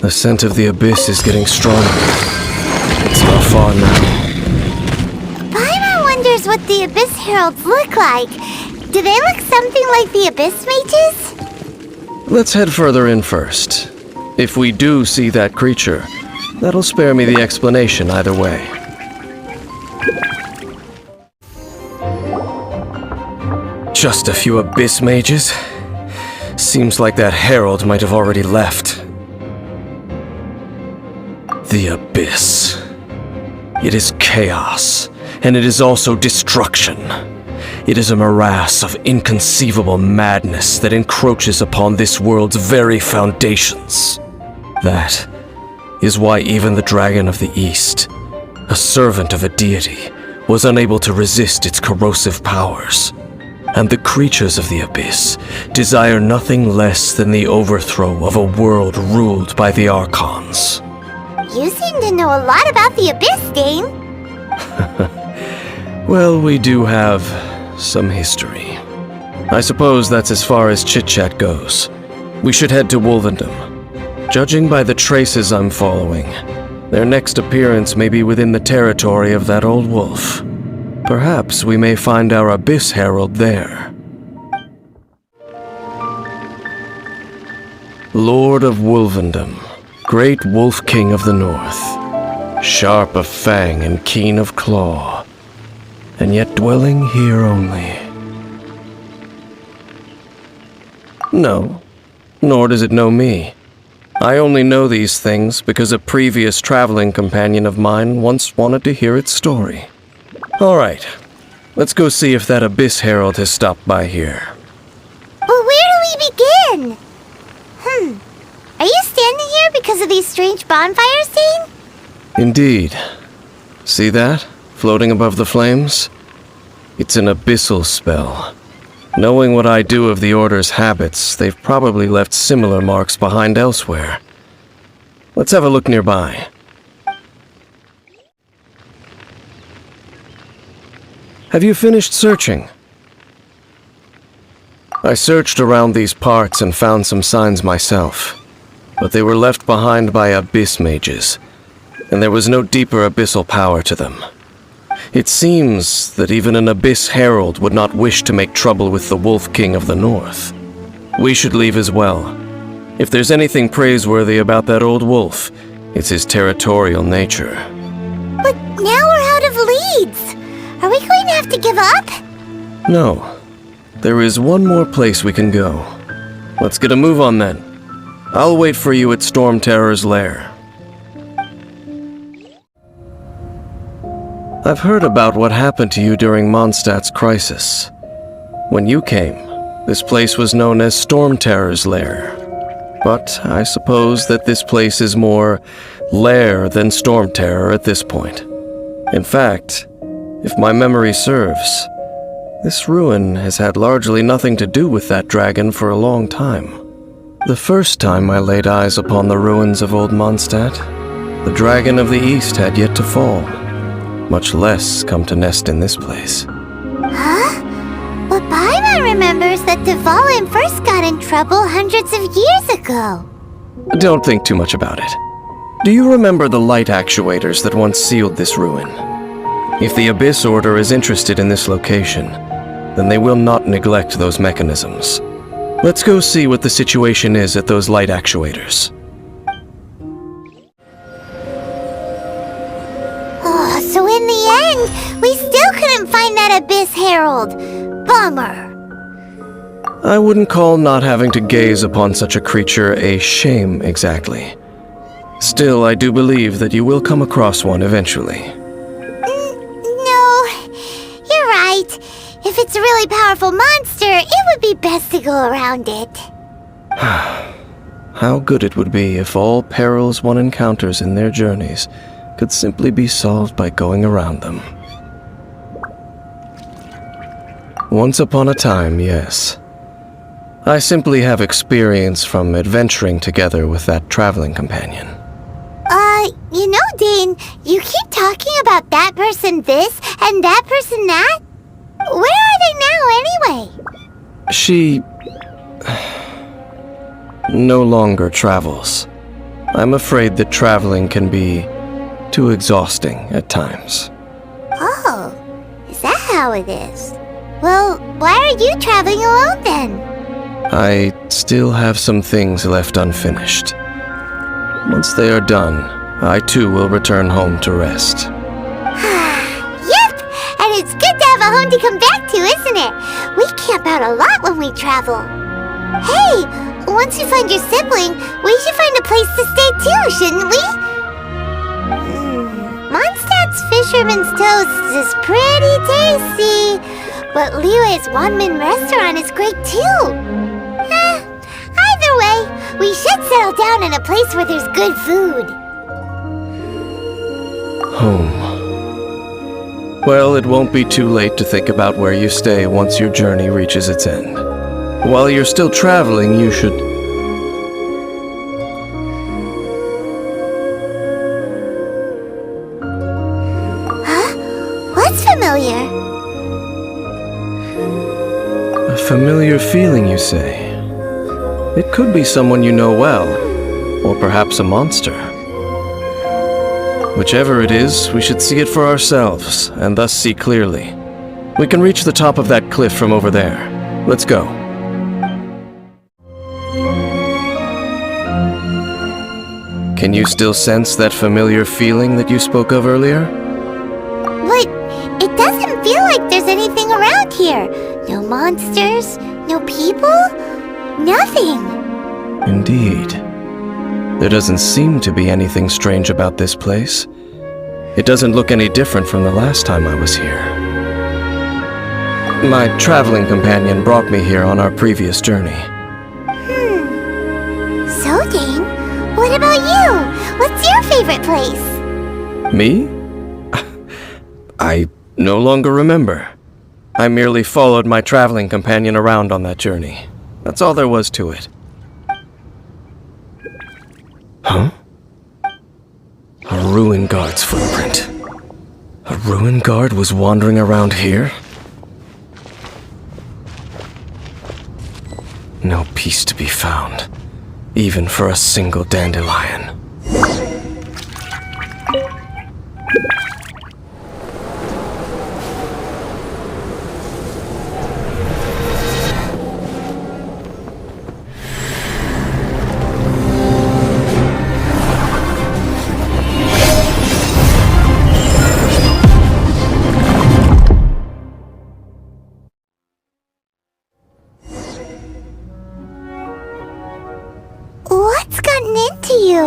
The scent of the abyss is getting stronger. It's not far now. Paimon wonders what the Abyss Heralds look like. Do they look something like the Abyss Mages? Let's head further in first. If we do see that creature, that'll spare me the explanation either way. Just a few Abyss Mages? Seems like that herald might have already left. The Abyss. It is chaos, and it is also destruction. It is a morass of inconceivable madness that encroaches upon this world's very foundations. That is why even the Dragon of the East, a servant of a deity, was unable to resist its corrosive powers. And the creatures of the Abyss desire nothing less than the overthrow of a world ruled by the Archons. You seem to know a lot about the Abyss, Dane. Well, we do have some history. I suppose that's as far as chit-chat goes. We should head to Wolvendom. Judging by the traces I'm following, their next appearance may be within the territory of that old wolf. Perhaps we may find our Abyss Herald there. Lord of Wolvendom, great Wolf King of the North, sharp of fang and keen of claw, and yet dwelling here only. No, nor does it know me. I only know these things because a previous traveling companion of mine once wanted to hear its story. All right, let's go see if that Abyss Herald has stopped by here. But where do we begin? Are you standing here because of these strange bonfires, Dane? Indeed. See that, floating above the flames? It's an abyssal spell. Knowing what I do of the Order's habits, they've probably left similar marks behind elsewhere. Let's have a look nearby. Have you finished searching? I searched around these parts and found some signs myself, but they were left behind by Abyss Mages, and there was no deeper abyssal power to them. It seems that even an Abyss Herald would not wish to make trouble with the Wolf King of the North. We should leave as well. If there's anything praiseworthy about that old wolf, it's his territorial nature. But now we're out of leads. Are we going to have to give up? No. There is one more place we can go. Let's get a move on then. I'll wait for you at Storm Terror's lair. I've heard about what happened to you during Mondstadt's crisis. When you came, this place was known as Storm Terror's lair. But I suppose that this place is more lair than Storm Terror at this point. In fact, if my memory serves, this ruin has had largely nothing to do with that dragon for a long time. The first time I laid eyes upon the ruins of old Mondstadt, the Dragon of the East had yet to fall, much less come to nest in this place. Huh? But Paimon remembers that Dvalin first got in trouble hundreds of years ago. Don't think too much about it. Do you remember the light actuators that once sealed this ruin? If the Abyss Order is interested in this location, then they will not neglect those mechanisms. Let's go see what the situation is at those light actuators. Oh, so in the end, we still couldn't find that Abyss Herald. Bummer. I wouldn't call not having to gaze upon such a creature a shame exactly. Still, I do believe that you will come across one eventually. No, you're right. If it's a really powerful monster, it would be best to go around it. How good it would be if all perils one encounters in their journeys could simply be solved by going around them. Once upon a time, yes. I simply have experience from adventuring together with that traveling companion. You know, Dane, you keep talking about that person this and that person that. Where are they now, anyway? She no longer travels. I'm afraid that traveling can be too exhausting at times. Oh, is that how it is? Well, why are you traveling alone then? I still have some things left unfinished. Once they are done, I too will return home to rest. Yep, and it's good to have a home to come back to, isn't it? We camp out a lot when we travel. Hey, once you find your sibling, we should find a place to stay too, shouldn't we? Mondstadt's Fisherman's Toast is pretty tasty, but Liyue's one-man restaurant is great too. Either way, we should settle down in a place where there's good food. Home. Well, it won't be too late to think about where you stay once your journey reaches its end. While you're still traveling, you should... Huh? What's familiar? A familiar feeling, you say? It could be someone you know well, or perhaps a monster. Whichever it is, we should see it for ourselves, and thus see clearly. We can reach the top of that cliff from over there. Let's go. Can you still sense that familiar feeling that you spoke of earlier? But it doesn't feel like there's anything around here. No monsters, no people, nothing. Indeed. There doesn't seem to be anything strange about this place. It doesn't look any different from the last time I was here. My traveling companion brought me here on our previous journey. So, Dane, what about you? What's your favorite place? Me? I no longer remember. I merely followed my traveling companion around on that journey. That's all there was to it. Huh? A ruin guard's footprint. A ruin guard was wandering around here? No peace to be found, even for a single dandelion. What's gotten into you?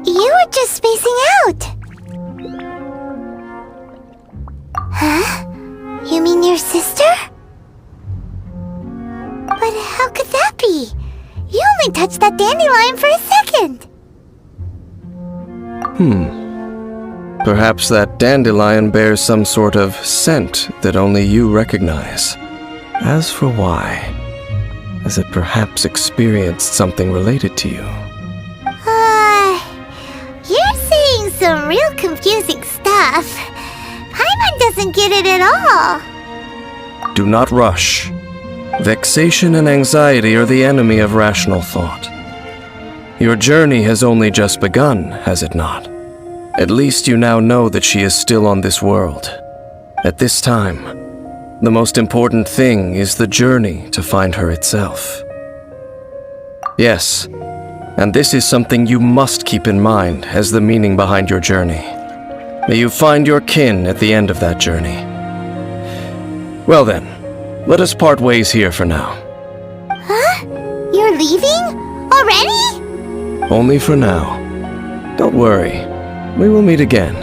You were just spacing out. Huh? You mean your sister? But how could that be? You only touched that dandelion for a second. Perhaps that dandelion bears some sort of scent that only you recognize. As for why, has it perhaps experienced something related to you? You're saying some real confusing stuff. Paimon doesn't get it at all. Do not rush. Vexation and anxiety are the enemy of rational thought. Your journey has only just begun, has it not? At least you now know that she is still on this world. At this time, the most important thing is the journey to find her itself. Yes, and this is something you must keep in mind as the meaning behind your journey. May you find your kin at the end of that journey. Well then, let us part ways here for now. Huh? You're leaving? Already? Only for now. Don't worry, we will meet again.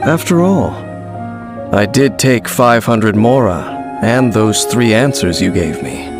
After all, I did take 500 mora and those 3 answers you gave me.